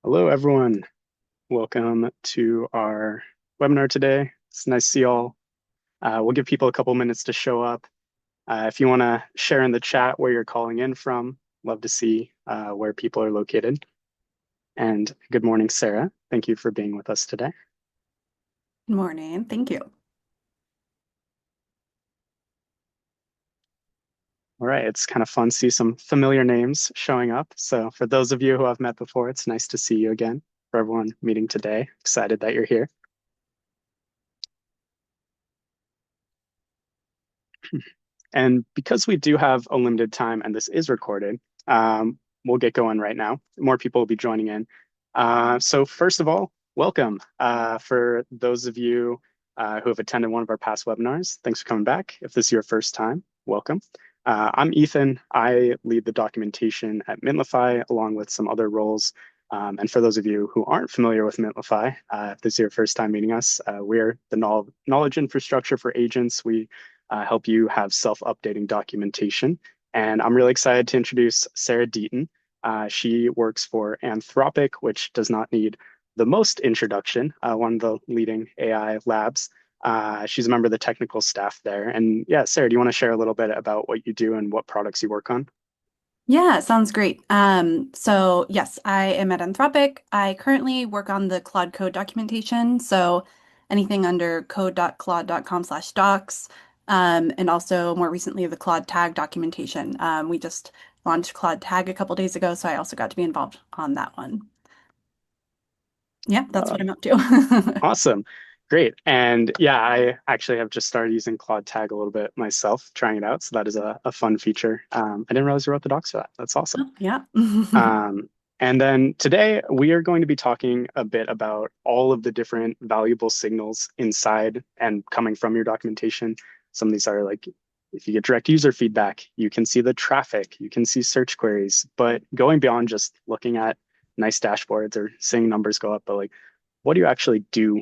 Hello, everyone. Welcome to our webinar today. It's nice to see you all. We'll give people a couple minutes to show up. If you want to share in the chat where you're calling in from, love to see where people are located. And good morning, Sarah. Thank you for being with us today. Good morning. Thank you. All right, it's kind of fun to see some familiar names showing up. So for those of you who I've met before, it's nice to see you again. For everyone meeting today, excited that you're here. And because we do have a limited time and this is recorded, we'll get going right now. More people will be joining in. So first of all, welcome. For those of you who have attended one of our past webinars, thanks for coming back. If this is your first time, welcome. I'm Ethan. I lead the documentation at Mintlify along with some other roles. And for those of you who aren't familiar with Mintlify, if this is your first time meeting us, we're the knowledge infrastructure for agents. We help you have self-updating documentation. And I'm really excited to introduce Sarah Deaton. She works for Anthropic, which does not need the most introduction, one of the leading AI labs. She's a member of the technical staff there. And yeah, Sarah, do you want to share a little bit about what you do and what products you work on? Yeah, sounds great. So yes, I am at Anthropic. I currently work on the Claude Code documentation. So anything under code.claude.com/docs, and also more recently the Claude Tag documentation. We just launched Claude Tag a couple days ago, so I also got to be involved on that one. Yeah, that's Uh, what I'm up to. Awesome. Great. And yeah, I actually have just started using Claude Tag a little bit myself, trying it out. So that is a fun feature. I didn't realize you wrote the docs for that. That's awesome. Oh, yeah. Um, and then today we are going to be talking a bit about all of the different valuable signals inside and coming from your documentation. Some of these are like, if you get direct user feedback, you can see the traffic, you can see search queries, but going beyond just looking at nice dashboards or seeing numbers go up, but like, what do you actually do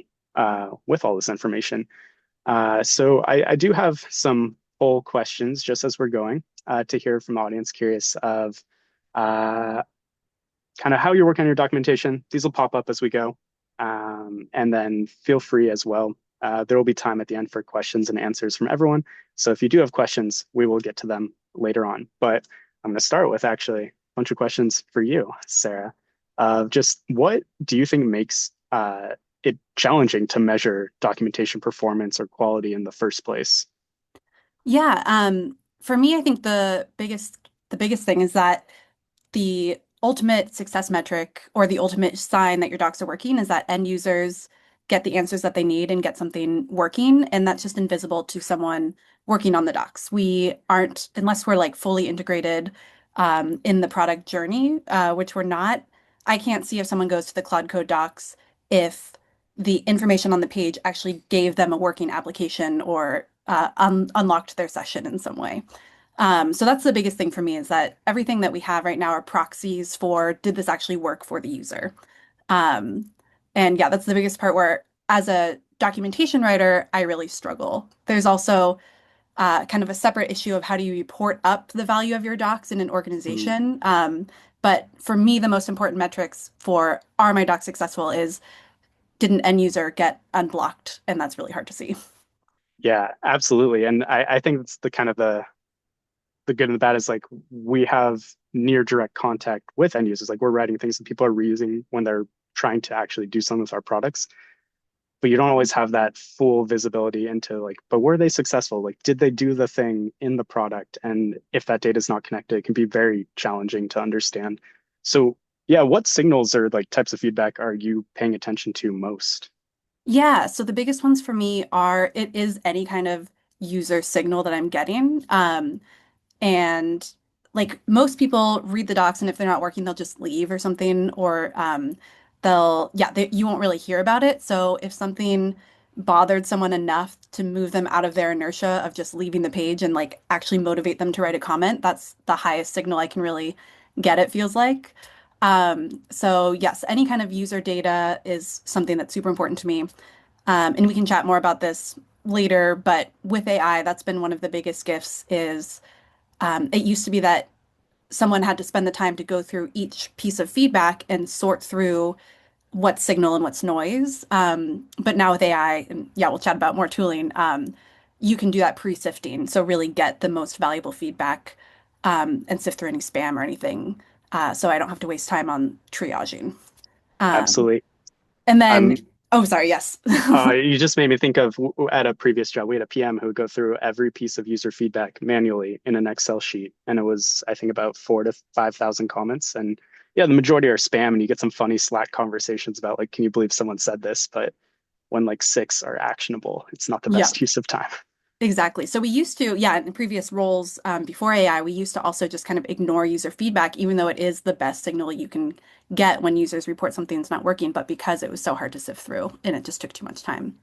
with all this information? So I do have some poll questions just as we're going to hear from the audience, curious of uh, kind of how you're working on your documentation. These will pop up as we go. And then feel free as well. There will be time at the end for questions and answers from everyone. So if you do have questions, we will get to them later on. But I'm going to start with actually a bunch of questions for you, Sarah. Just what do you think makes it challenging to measure documentation performance or quality in the first place? Yeah, for me, I think the biggest thing is that the ultimate success metric or the ultimate sign that your docs are working is that end users get the answers that they need and get something working. And that's just invisible to someone working on the docs. We aren't, unless we're like fully integrated in the product journey, which we're not. I can't see if someone goes to the Claude Code docs if the information on the page actually gave them a working application or unlocked their session in some way. So that's the biggest thing for me is that everything that we have right now are proxies for did this actually work for the user? Um, and yeah, that's the biggest part where, as a documentation writer, I really struggle. There's also kind of a separate issue of how do you report up the value of your docs in an Mm, organization. But for me, the most important metrics for are my docs successful is did an end user get unblocked? And that's really hard to see. yeah, absolutely. And I think it's the kind of the good and the bad is like we have near direct contact with end users. Like we're writing things that people are reusing when they're trying to actually do some of our products. But you don't always have that full visibility into like, but were they successful? Like, did they do the thing in the product? And if that data is not connected, it can be very challenging to understand. So yeah, what signals or like types of feedback are you paying attention to most? Yeah, so the biggest ones for me are it is any kind of user signal that I'm getting. And like most people read the docs and if they're not working, they'll just leave or something, or you won't really hear about it. So if something bothered someone enough to move them out of their inertia of just leaving the page and like actually motivate them to write a comment, that's the highest signal I can really get, it feels like. So yes, any kind of user data is something that's super important to me. And we can chat more about this later, but with AI, that's been one of the biggest gifts is it used to be that someone had to spend the time to go through each piece of feedback and sort through what's signal and what's noise. But now with AI, and yeah, we'll chat about more tooling, you can do that pre-sifting. So really get the most valuable feedback and sift through any spam or anything. So I don't have to waste time on triaging. Um, Absolutely. and then, I'm oh, sorry, yes. You just made me think of at a previous job, we had a PM who would go through every piece of user feedback manually in an Excel sheet. And it was, I think, about 4 to 5,000 comments. And yeah, the majority are spam, and you get some funny Slack conversations about like, can you believe someone said this? But when like six are actionable, it's not the Yeah. best use of time. Exactly. So we used to, yeah, in previous roles before AI, we used to also just kind of ignore user feedback, even though it is the best signal you can get when users report something's not working, but because it was so hard to sift through and it just took too much time.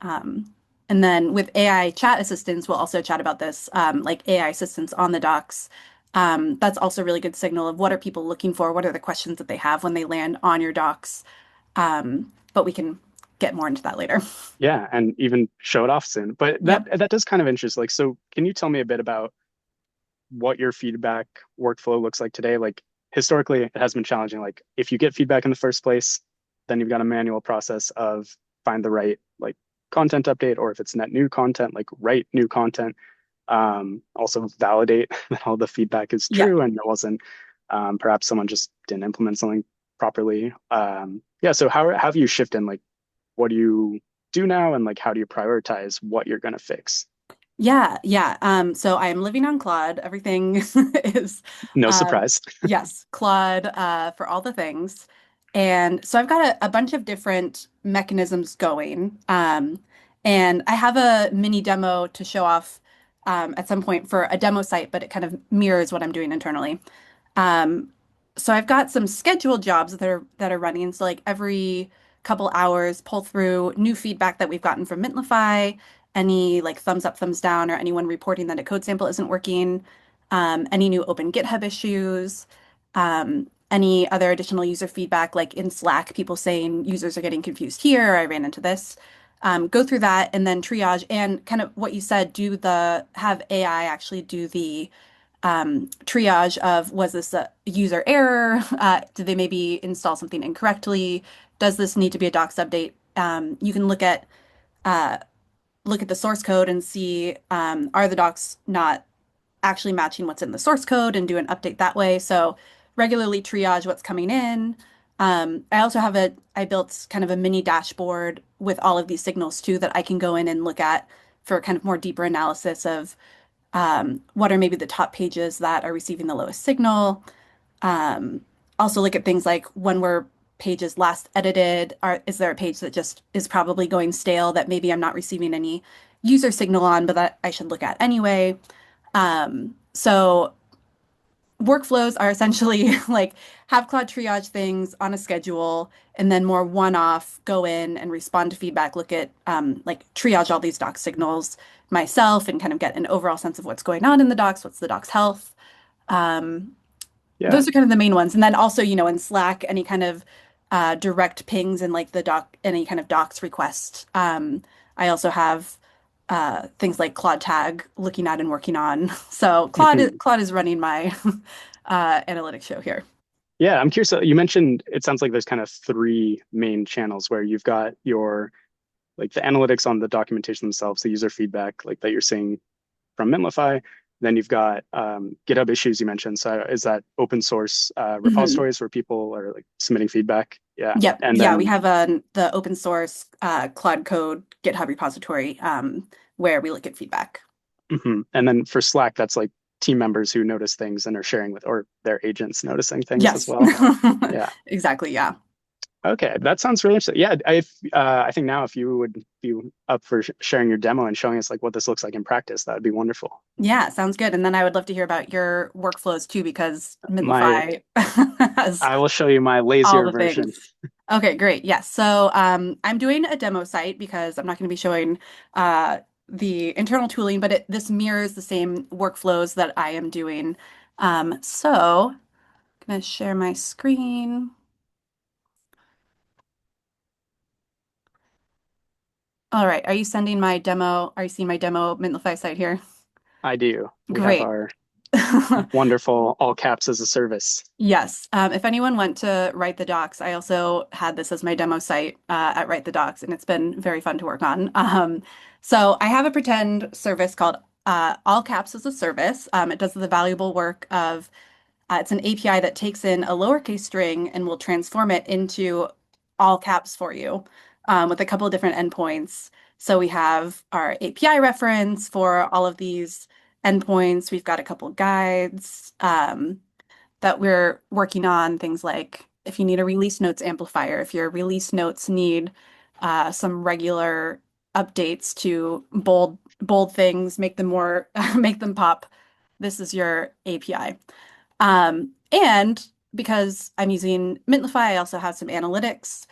Um, and then with AI chat assistants, we'll also chat about this, like AI assistants on the docs. That's also a really good signal of what are people looking for, what are the questions that they have when they land on your docs. But we can get more into that later. Yeah, and even show it off soon. But that Yep. that does kind of interest. Like, so can you tell me a bit about what your feedback workflow looks like today? Like historically, it has been challenging. Like if you get feedback in the first place, then you've got a manual process of find the right like content update, or if it's net new content, like write new content. Also validate that all the feedback is Yeah. true and it wasn't perhaps someone just didn't implement something properly. Yeah, so how have you shifted? Like, what do you do now, and like how do you prioritize what you're going to fix? Yeah, yeah. So I am living on Claude. Everything is No um surprise. yes, Claude for all the things. And so I've got a bunch of different mechanisms going. And I have a mini demo to show off at some point for a demo site, but it kind of mirrors what I'm doing internally. Um, so I've got some scheduled jobs that are running. So like every couple hours, pull through new feedback that we've gotten from Mintlify, any like thumbs up, thumbs down, or anyone reporting that a code sample isn't working, any new open GitHub issues, any other additional user feedback, like in Slack, people saying users are getting confused here, I ran into this. Go through that and then triage and kind of what you said, have AI actually do the triage of was this a user error? Did they maybe install something incorrectly? Does this need to be a docs update? You can uh, look at the source code and see are the docs not actually matching what's in the source code and do an update that way. So regularly triage what's coming in. I also I built kind of a mini dashboard with all of these signals too that I can go in and look at for kind of more deeper analysis of what are maybe the top pages that are receiving the lowest signal. Um, Also look at things like when were pages last edited? Is there a page that just is probably going stale that maybe I'm not receiving any user signal on, but that I should look at anyway? So workflows are essentially like have Claude triage things on a schedule and then more one-off go in and respond to feedback, look at like triage all these doc signals myself and kind of get an overall sense of what's going on in the docs, what's the doc's health. Um, Yeah. those are kind of the main ones. And then also, in Slack, any kind of direct pings and like any kind of docs request. I also have things like Claude Tag looking at and working on. So Mhm. Claude is running my analytics show here. Yeah, I'm curious. You mentioned it sounds like there's kind of three main channels where you've got your like the analytics on the documentation themselves, the user feedback, like that you're seeing from Mintlify. Then you've got GitHub issues you mentioned. So is that open source Mhm. repositories where people are like submitting feedback? Yeah. Yep. And Yeah, we then have the open source Claude Code GitHub repository where we look at feedback. and then for Slack, that's like team members who notice things and are sharing with, or their agents noticing things as Yes. well. Yeah. Exactly. Yeah. Okay, that sounds really interesting. Yeah, I think now if you would be up for sharing your demo and showing us like what this looks like in practice, that would be wonderful. Yeah, sounds good. And then I would love to hear about your workflows too, because My Mintlify has I will show you my all lazier the version. things. Okay, great. Yes. So I'm doing a demo site because I'm not going to be showing uh, the internal tooling, but this mirrors the same workflows that I am doing. So I'm going to share my screen. All right. Are you sending my demo? Are you seeing my demo Mintlify site here? I do. We have Great. our. Wonderful. All caps as a service. Yes. If anyone went to Write the Docs, I also had this as my demo site at Write the Docs, and it's been very fun to work on. So I have a pretend service called All Caps as a Service. It does the valuable work of it's an API that takes in a lowercase string and will transform it into all caps for you with a couple of different endpoints. So we have our API reference for all of these endpoints. We've got a couple guides. That we're working on, things like if you need a release notes amplifier, if your release notes need some regular updates to bold things, make them more make them pop. This is your API. And because I'm using Mintlify, I also have some analytics.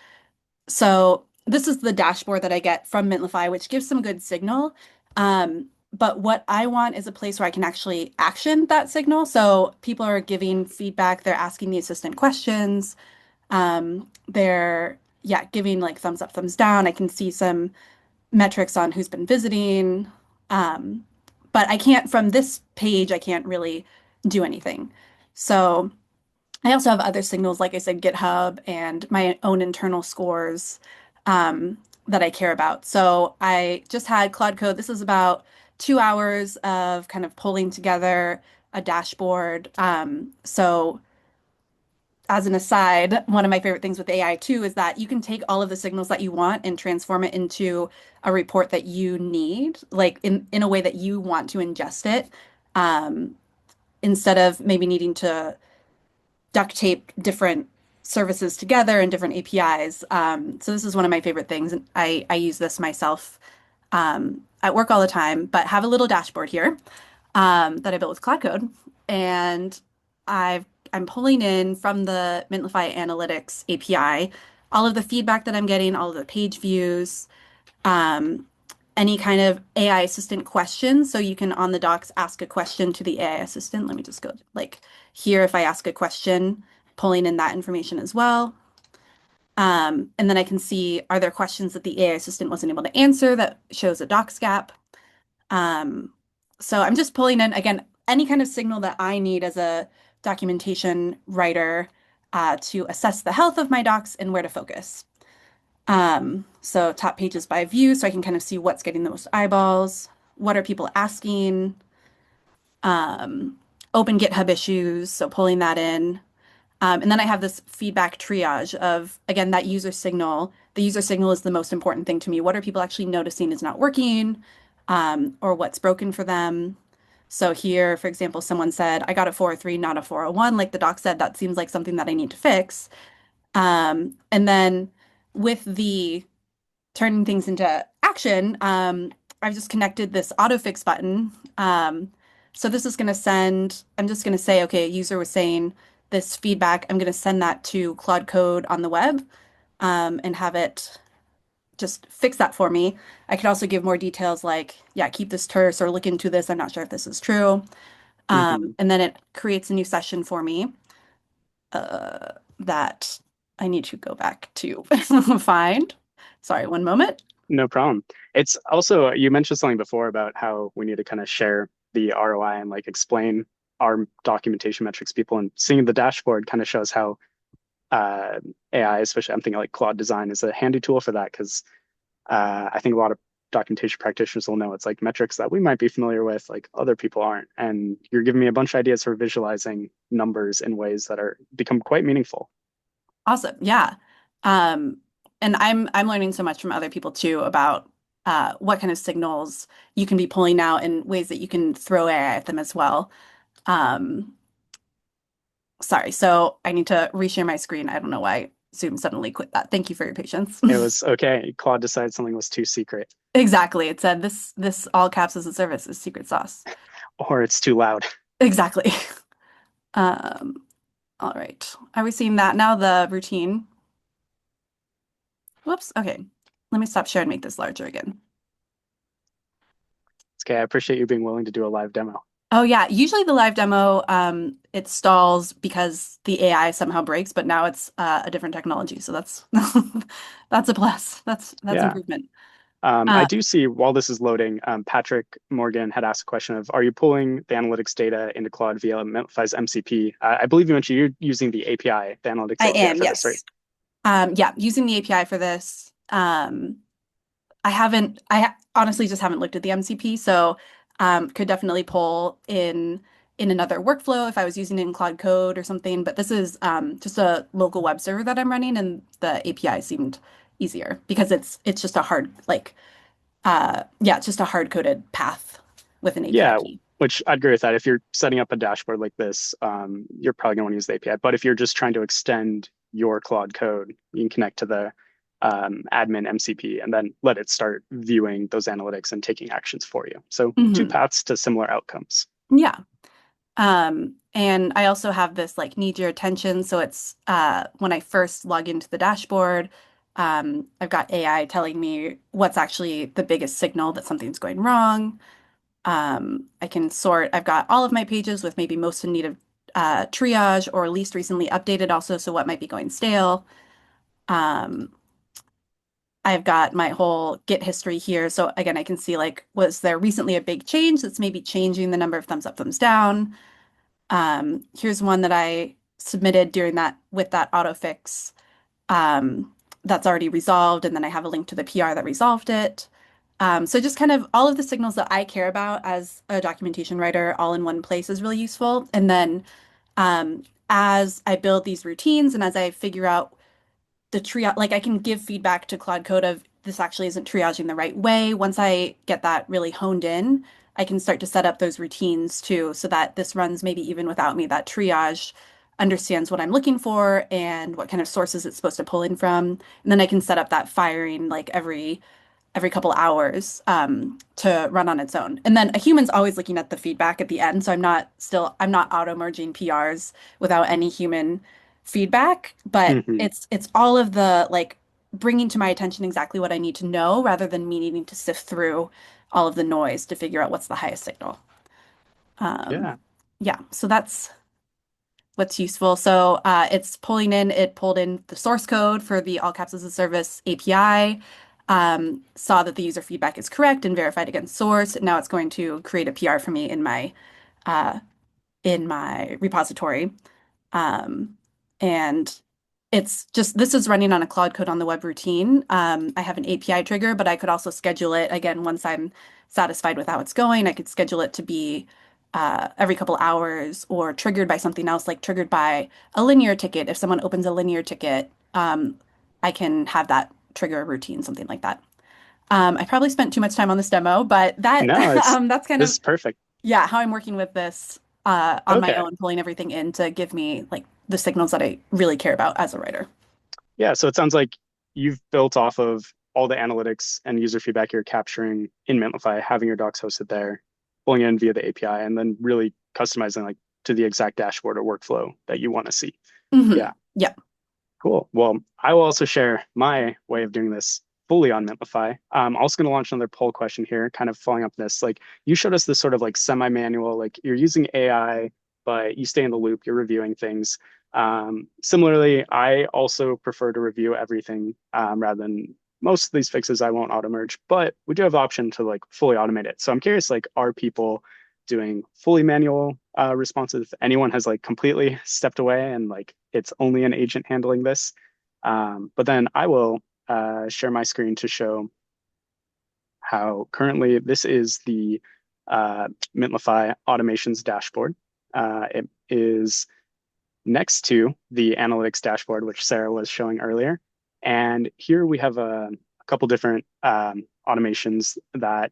So this is the dashboard that I get from Mintlify, which gives some good signal. But what I want is a place where I can actually action that signal. So people are giving feedback, they're asking the assistant questions, they're yeah, giving like thumbs up, thumbs down. I can see some metrics on who's been visiting. Um, but I can't from this page, I can't really do anything. So I also have other signals, like I said, GitHub and my own internal scores that I care about. So I just had Claude Code. This is about 2 hours of kind of pulling together a dashboard. So as an aside, one of my favorite things with AI too is that you can take all of the signals that you want and transform it into a report that you need, like in a way that you want to ingest it, um, instead of maybe needing to duct tape different services together and different APIs. So this is one of my favorite things, and I use this myself at work all the time. But have a little dashboard here that I built with Claude Code, and I'm pulling in from the Mintlify Analytics API all of the feedback that I'm getting, all of the page views, um, any kind of AI assistant questions. So you can on the docs ask a question to the AI assistant. Let me just go like here if I ask a question, pulling in that information as well. And then I can see are there questions that the AI assistant wasn't able to answer that shows a docs gap. Um, so I'm just pulling in again any kind of signal that I need as a documentation writer to assess the health of my docs and where to focus. So top pages by view, so I can kind of see what's getting the most eyeballs, what are people asking, um, open GitHub issues, so pulling that in. And then I have this feedback triage of, again, that user signal. The user signal is the most important thing to me. What are people actually noticing is not working, or what's broken for them? So here, for example, someone said, I got a 403, not a 401. Like the doc said, that seems like something that I need to fix. And then with the turning things into action, I've just connected this autofix button. So this is going to send, I'm just going to say, okay, a user was saying this feedback. I'm going to send that to Claude Code on the web and have it just fix that for me. I could also give more details like, yeah, keep this terse or look into this. I'm not sure if this is true. Hmm. And then it creates a new session for me that I need to go back to find. Sorry, one moment. No problem. It's also, you mentioned something before about how we need to kind of share the ROI and like explain our documentation metrics people, and seeing the dashboard kind of shows how AI, especially I'm thinking like Claude Design is a handy tool for that because I think a lot of documentation practitioners will know it's like metrics that we might be familiar with, like other people aren't. And you're giving me a bunch of ideas for visualizing numbers in ways that are become quite meaningful. Awesome. Yeah. Um, and I'm learning so much from other people too about what kind of signals you can be pulling out and ways that you can throw AI at them as well. Um, sorry, so I need to reshare my screen. I don't know why Zoom suddenly quit that. Thank you for your patience. It was okay. Claude decided something was too secret Exactly. It said this all caps as a service is secret sauce. or it's too loud. Exactly. Um, all right. Are we seeing that now? The routine. Whoops. Okay. Let me stop share and make this larger again. It's okay. I appreciate you being willing to do a live demo. Oh yeah, usually the live demo it stalls because the AI somehow breaks, but now it's a different technology, so that's that's a plus. That's Yeah. improvement. I Uh, do see while this is loading, Patrick Morgan had asked a question of, are you pulling the analytics data into Claude via Mintlify's MCP? I believe you mentioned you're using the API, the analytics I API am, for this, right? yes. Yeah, using the API for this. I honestly just haven't looked at the MCP, so could definitely pull in another workflow if I was using it in Claude Code or something. But this is just a local web server that I'm running, and the API seemed easier because it's just a hard yeah, it's just a hard coded path with an API Yeah, key. which I'd agree with that. If you're setting up a dashboard like this, you're probably going to want to use the API. But if you're just trying to extend your Claude code, you can connect to the admin MCP and then let it start viewing those analytics and taking actions for you. So two Hmm. paths to similar outcomes. Yeah. And I also have this like need your attention. So it's when I first log into the dashboard, I've got AI telling me what's actually the biggest signal that something's going wrong. I can sort, I've got all of my pages with maybe most in need of triage or least recently updated also, so what might be going stale. Um, I've got my whole Git history here. So again, I can see like, was there recently a big change that's maybe changing the number of thumbs up, thumbs down? Here's one that I submitted during that with that autofix that's already resolved, and then I have a link to the PR that resolved it. So just kind of all of the signals that I care about as a documentation writer all in one place is really useful. And then as I build these routines and as I figure out the triage, like I can give feedback to Claude Code of this actually isn't triaging the right way. Once I get that really honed in, I can start to set up those routines too, so that this runs maybe even without me, that triage understands what I'm looking for and what kind of sources it's supposed to pull in from. And then I can set up that firing like every couple hours to run on its own. And then a human's always looking at the feedback at the end. So I'm not auto merging PRs without any human feedback, but Hmm. it's all of the like bringing to my attention exactly what I need to know rather than me needing to sift through all of the noise to figure out what's the highest signal. Um, Yeah, yeah, so that's what's useful. So it's pulling in, it pulled in the source code for the all caps as a service API, saw that the user feedback is correct and verified against source. Now it's going to create a PR for me uh, in my repository. Um, and it's just this is running on a Claude Code on the web routine. I have an API trigger, but I could also schedule it again once I'm satisfied with how it's going. I could schedule it to be every couple hours or triggered by something else, like triggered by a linear ticket. If someone opens a linear ticket, I can have that trigger a routine, something like that. I probably spent too much time on this demo, but that no, it's that's kind this of is perfect. yeah, how I'm working with this on my Okay. own, pulling everything in to give me like the signals that I really care about as a writer. Yeah, so it sounds like you've built off of all the analytics and user feedback you're capturing in Mintlify, having your docs hosted there, pulling in via the API, and then really customizing like to the exact dashboard or workflow that you want to see. Hmm. Yeah, Yeah. cool. Well, I will also share my way of doing this fully on Mintlify. I'm also going to launch another poll question here, kind of following up this. Like you showed us this sort of like semi-manual, like you're using AI, but you stay in the loop, you're reviewing things. Similarly, I also prefer to review everything rather than most of these fixes I won't auto merge, but we do have the option to like fully automate it. So I'm curious, like, are people doing fully manual responses? If anyone has like completely stepped away and like it's only an agent handling this. But then I will share my screen to show how currently this is the Mintlify automations dashboard. It is next to the analytics dashboard, which Sarah was showing earlier. And here we have a couple different automations that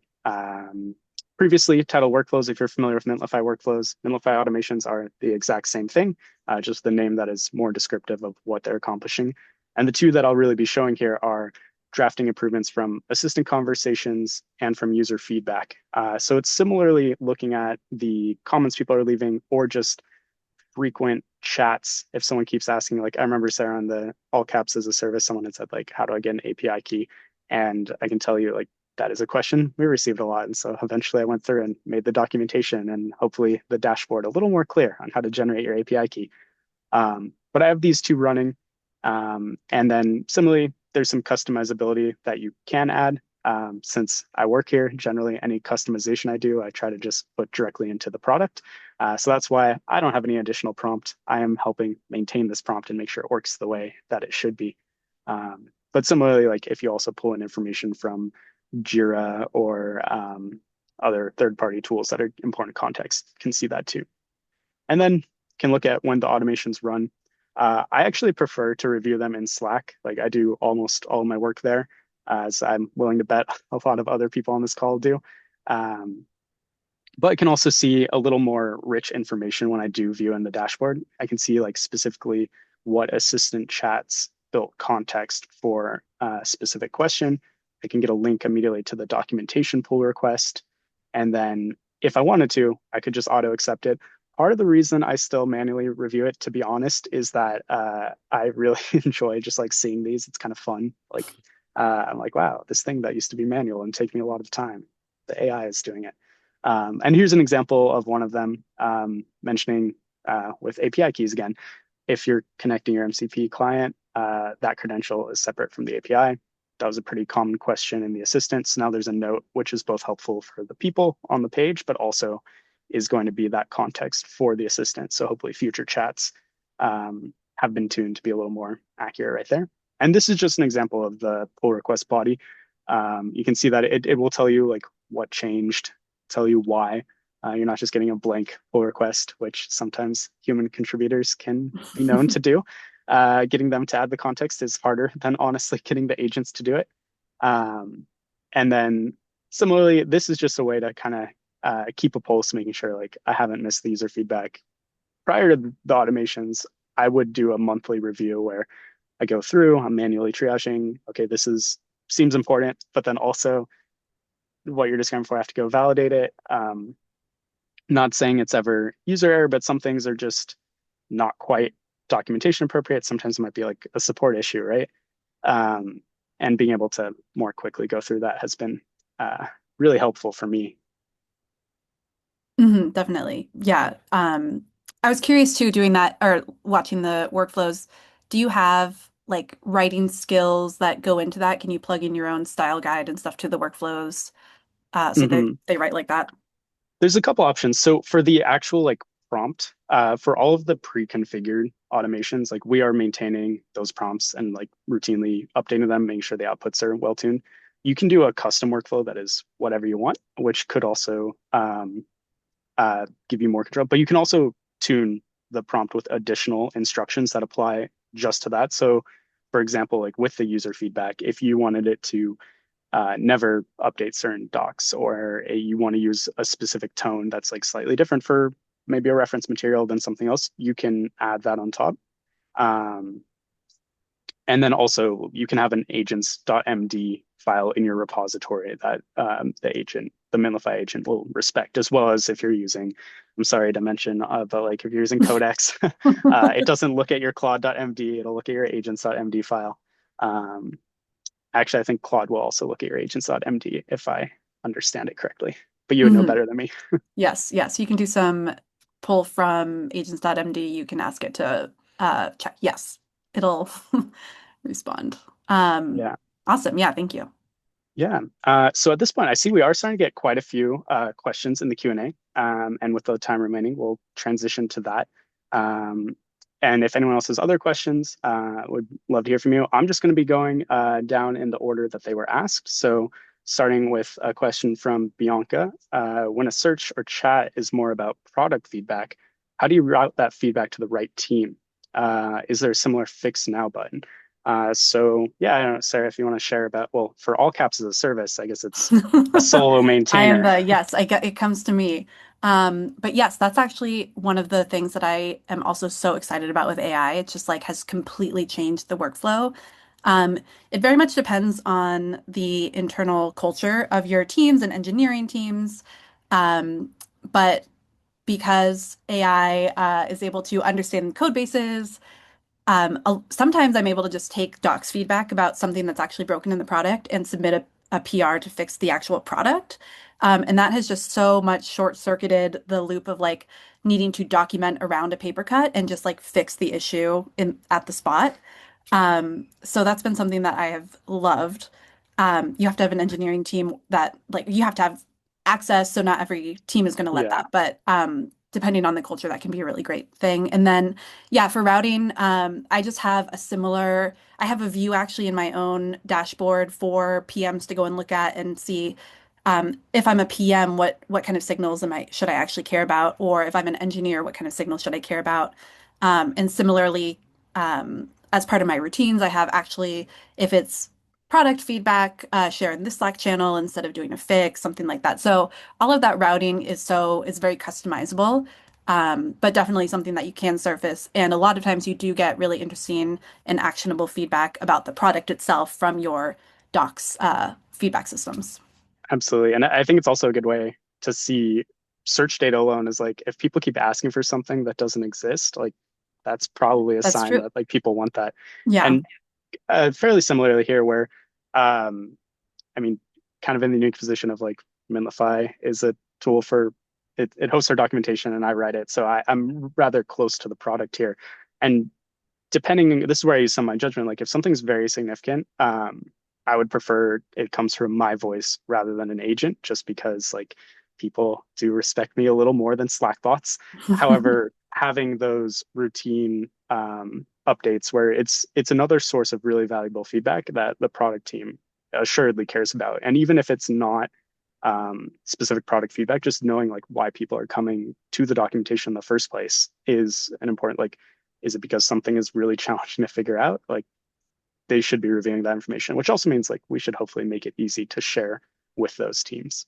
previously titled workflows. If you're familiar with Mintlify workflows, Mintlify automations are the exact same thing, just the name that is more descriptive of what they're accomplishing. And the two that I'll really be showing here are drafting improvements from assistant conversations and from user feedback. So it's similarly looking at the comments people are leaving or just frequent chats. If someone keeps asking, like I remember Sarah on the all caps as a service, someone had said like, how do I get an API key? And I can tell you like that is a question we received a lot. And so eventually I went through and made the documentation and hopefully the dashboard a little more clear on how to generate your API key. But I have these two running. And then similarly, there's some customizability that you can add. Since I work here, generally any customization I do, I try to just put directly into the product. So that's why I don't have any additional prompt. I am helping maintain this prompt and make sure it works the way that it should be. But similarly, like if you also pull in information from Jira or other third-party tools that are important context, can see that too. And then can look at when the automations run. I actually prefer to review them in Slack. Like I do almost all my work there, as I'm willing to bet a lot of other people on this call do. Um, but I can also see a little more rich information when I do view in the dashboard. I can see like specifically what assistant chats built context for a specific question. I can get a link immediately to the documentation pull request. And then if I wanted to, I could just auto accept it. Part of the reason I still manually review it, to be honest, is that I really enjoy just like seeing these. It's kind of fun. Like I'm like, wow, this thing that used to be manual and take me a lot of time, the AI is doing it. And here's an example of one of them mentioning with API keys again. If you're connecting your MCP client, that credential is separate from the API. That was a pretty common question in the assistant. So now there's a note, which is both helpful for the people on the page, but also is going to be that context for the assistant. So hopefully future chats have been tuned to be a little more accurate right there. And this is just an example of the pull request body. You can see that it will tell you like what changed, tell you why. You're not just getting a blank pull request, which sometimes human contributors can be known to do. Getting them to add the context is harder than honestly getting the agents to do it. And then similarly, this is just a way to kind of keep a pulse, making sure like I haven't missed the user feedback. Prior to the automations, I would do a monthly review where I go through, I'm manually triaging. Okay, this is seems important, but then also what you're discovering for, I have to go validate it. Not saying it's ever user error, but some things are just not quite documentation appropriate. Sometimes it might be like a support issue, right? Um, and being able to more quickly go through that has been really helpful for me. Definitely. Yeah. I was curious too, doing that or watching the workflows. Do you have like writing skills that go into that? Can you plug in your own style guide and stuff to the workflows so Mhm. they write like that? There's a couple options. So for the actual like prompt, for all of the pre-configured automations, like we are maintaining those prompts and like routinely updating them, making sure the outputs are well tuned. You can do a custom workflow that is whatever you want, which could also give you more control. But you can also tune the prompt with additional instructions that apply just to that. So, for example, like with the user feedback, if you wanted it to never update certain docs, or you want to use a specific tone that's like slightly different for maybe a reference material than something else, you can add that on top. Um, and then also you can have an agents.md file in your repository that the Mintlify agent will respect, as well as if you're using, I'm sorry to mention, but like if you're using Codex, it doesn't look at your Claude.md, it'll look at your agents.md file. Um, Actually, I think Claude will also look at your agents.md if I understand it correctly, but you would know hmm better than me. Yes, yes. You can do some pull from agents.md. You can ask it to check. Yes, it'll respond. Um, Yeah. awesome. Yeah, thank you. Yeah. So at this point, I see we are starting to get quite a few questions in the Q&A. And with the time remaining, we'll transition to that. Um, and if anyone else has other questions, would love to hear from you. I'm just going to be going down in the order that they were asked. So starting with a question from Bianca, when a search or chat is more about product feedback, how do you route that feedback to the right team? Is there a similar fix now button? So yeah, I don't know, Sarah, if you want to share about, well, for all caps as a service, I guess it's a solo I am maintainer. the yes, I get it comes to me. But yes, that's actually one of the things that I am also so excited about with AI. It just like has completely changed the workflow. Um, it very much depends on the internal culture of your teams and engineering teams. Um, but because AI is able to understand code bases, sometimes I'm able to just take docs feedback about something that's actually broken in the product and submit a PR to fix the actual product. And that has just so much short-circuited the loop of like needing to document around a paper cut and just like fix the issue in at the spot. So that's been something that I have loved. You have to have an engineering team that like you have to have access, so not every team is going to let Yeah. that, but depending on the culture, that can be a really great thing. And then, yeah, for routing, I just have a similar, I have a view actually in my own dashboard for PMs to go and look at and see if I'm a PM, what kind of signals should I actually care about, or if I'm an engineer, what kind of signals should I care about? And similarly, as part of my routines, I have actually, if it's product feedback, share in this Slack channel instead of doing a fix, something like that. So all of that routing is very customizable, but definitely something that you can surface. And a lot of times you do get really interesting and actionable feedback about the product itself from your docs feedback systems. Absolutely. And I think it's also a good way to see search data alone is like if people keep asking for something that doesn't exist, like that's probably a That's sign true. that like people want that. Yeah, And fairly similarly here, where um, I mean, kind of in the unique position of like Mintlify is a tool for it hosts our documentation and I write it. So I'm rather close to the product here. And depending, this is where I use some of my judgment. Like if something's very significant, I would prefer it comes from my voice rather than an agent, just because like people do respect me a little more than Slack bots. However, having those routine updates where it's another source of really valuable feedback that the product team assuredly cares about, and even if it's not specific product feedback, just knowing like why people are coming to the documentation in the first place is an important like is it because something is really challenging to figure out? Like they should be reviewing that information, which also means like we should hopefully make it easy to share with those teams.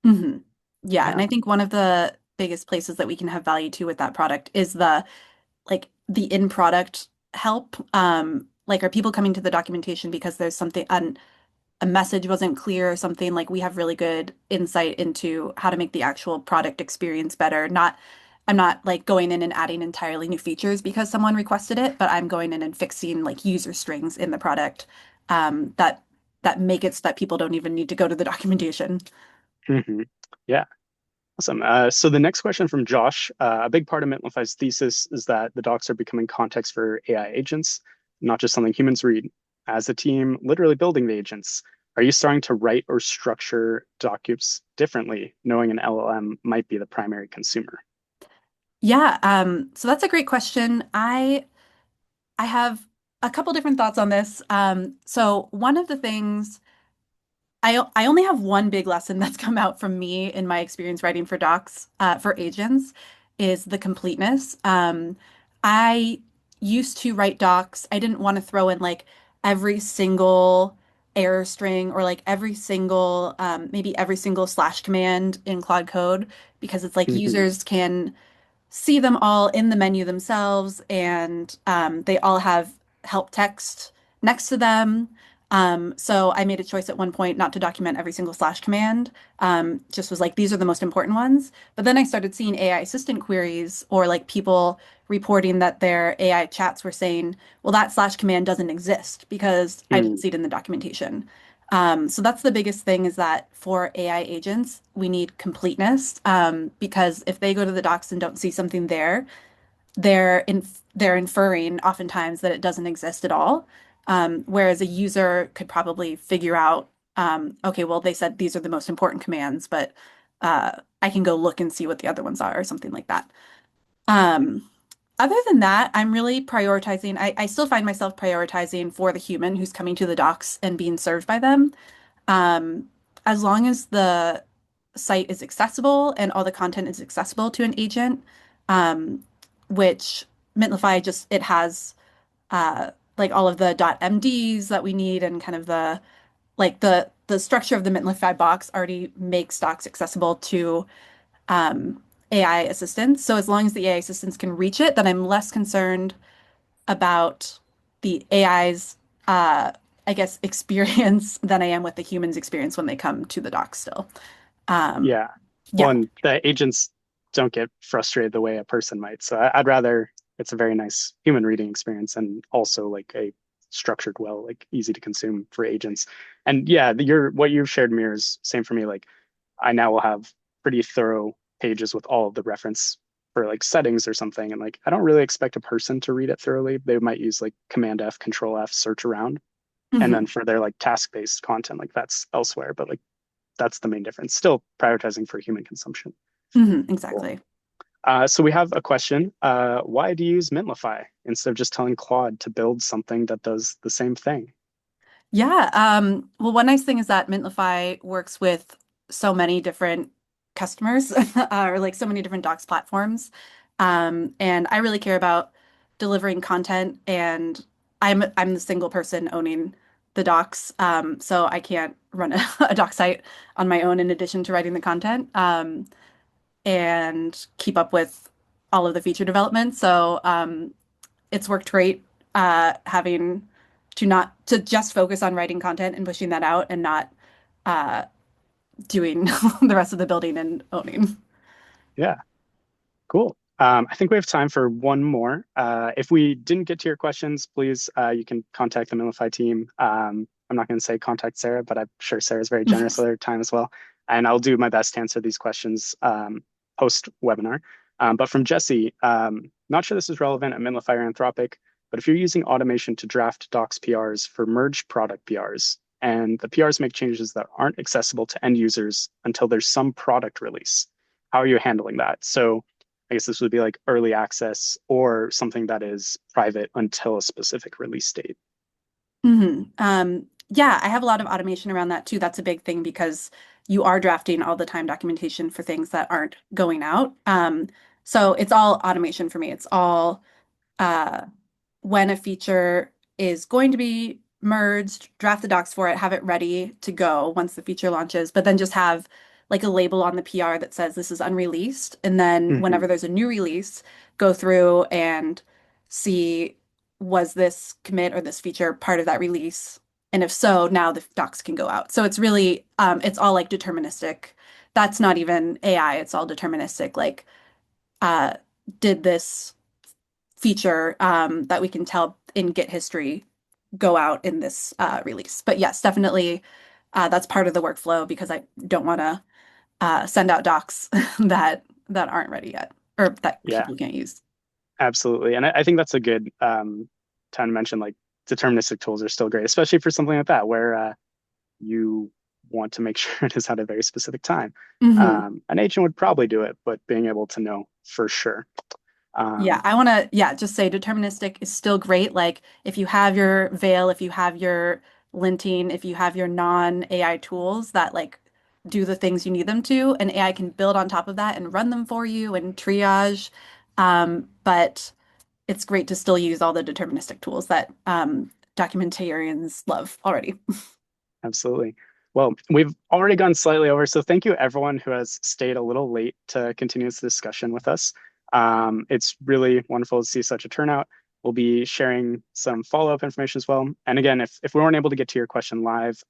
hmm Yeah, and Yeah. I think one of the biggest places that we can have value to with that product is the in product help. Like are people coming to the documentation because there's something a message wasn't clear or something? Like we have really good insight into how to make the actual product experience better. I'm not like going in and adding entirely new features because someone requested it, but I'm going in and fixing like user strings in the product that make it so that people don't even need to go to the documentation. Hmm. Yeah. Awesome. So the next question from Josh, a big part of Mentlify's thesis is that the docs are becoming context for AI agents, not just something humans read. As a team, literally building the agents, are you starting to write or structure documents differently, knowing an LLM might be the primary consumer? Yeah, so that's a great question. I have a couple different thoughts on this. So one of the things I only have one big lesson that's come out from me in my experience writing for docs for agents is the completeness. I used to write docs. I didn't want to throw in like every single error string or like every single maybe every single slash command in Claude Code because it's like Hmm. users can see them all in the menu themselves, and they all have help text next to them. So I made a choice at one point not to document every single slash command. Just was like, these are the most important ones. But then I started seeing AI assistant queries or like people reporting that their AI chats were saying, well, that slash command doesn't exist because I didn't see it in the documentation. So that's the biggest thing is that for AI agents, we need completeness because if they go to the docs and don't see something there, they're inferring oftentimes that it doesn't exist at all. Whereas a user could probably figure out, okay, well, they said these are the most important commands, but I can go look and see what the other ones are or something like that. Um, Other than that, I'm really prioritizing. I still find myself prioritizing for the human who's coming to the docs and being served by them. Um, as long as the site is accessible and all the content is accessible to an agent, um, which Mintlify just it has like all of the .mds that we need and kind of the structure of the Mintlify box already makes docs accessible to AI assistants. So as long as the AI assistants can reach it, then I'm less concerned about the AI's, I guess, experience than I am with the human's experience when they come to the dock still. Um, Yeah. Well, yeah. and the agents don't get frustrated the way a person might. So I'd rather it's a very nice human reading experience and also like a structured well, like easy to consume for agents. And yeah, your what you've shared mirrors same for me. Like I now will have pretty thorough pages with all of the reference for like settings or something. And like I don't really expect a person to read it thoroughly. They might use like Command F, Control F, search around. And then Hmm. for their like task-based content, like that's elsewhere, but like that's the main difference. Still prioritizing for human consumption. Hmm. Cool. Exactly. So we have a question. Why do you use Mintlify instead of just telling Claude to build something that does the same thing? Yeah. Well, one nice thing is that Mintlify works with so many different customers or like so many different docs platforms. And I really care about delivering content and I'm the single person owning the docs. So I can't run a doc site on my own in addition to writing the content, and keep up with all of the feature development. So it's worked great having to not to just focus on writing content and pushing that out and not uh, doing the rest of the building and owning. Yeah, cool. I think we have time for one more. If we didn't get to your questions, please, you can contact the Mintlify team. I'm not going to say contact Sarah, but I'm sure Sarah's very generous with her time as well. And I'll do my best to answer these questions post webinar. But from Jesse, not sure this is relevant at Mintlify or Anthropic, but if you're using automation to draft docs PRs for merged product PRs, and the PRs make changes that aren't accessible to end users until there's some product release, how are you handling that? So I guess this would be like early access or something that is private until a specific release date. Yeah, I have a lot of automation around that too. That's a big thing because you are drafting all the time documentation for things that aren't going out. So it's all automation for me. It's all uh, when a feature is going to be merged, draft the docs for it, have it ready to go once the feature launches, but then just have like a label on the PR that says this is unreleased. And then Hmm. whenever there's a new release, go through and see was this commit or this feature part of that release? And if so, now the docs can go out. So it's really, it's all like deterministic. That's not even AI, it's all deterministic. Like, uh, did this feature that we can tell in Git history go out in this release. But yes, definitely that's part of the workflow because I don't want to send out docs that aren't ready yet or that Yeah, people can't use. absolutely. And I think that's a good time to mention like deterministic tools are still great, especially for something like that where you want to make sure it is at a very specific time. Hmm. An agent would probably do it, but being able to know for sure. Yeah, Um, I want to, yeah, just say deterministic is still great. Like if you have your veil, if you have your linting, if you have your non-AI tools that like do the things you need them to, and AI can build on top of that and run them for you and triage. But it's great to still use all the deterministic tools that documentarians love already. Absolutely. Well, we've already gone slightly over, so thank you everyone who has stayed a little late to continue this discussion with us. It's really wonderful to see such a turnout. We'll be sharing some follow-up information as well. And again, if we weren't able to get to your question live,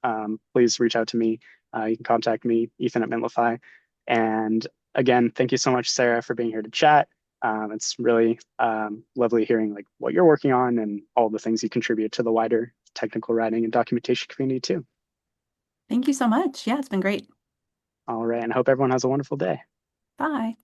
please reach out to me. You can contact me, Ethan at Mintlify. And again, thank you so much, Sarah, for being here to chat. It's really lovely hearing like what you're working on and all the things you contribute to the wider technical writing and documentation community too. Thank you so much. Yeah, it's been great. All right, and I hope everyone has a wonderful day. Bye.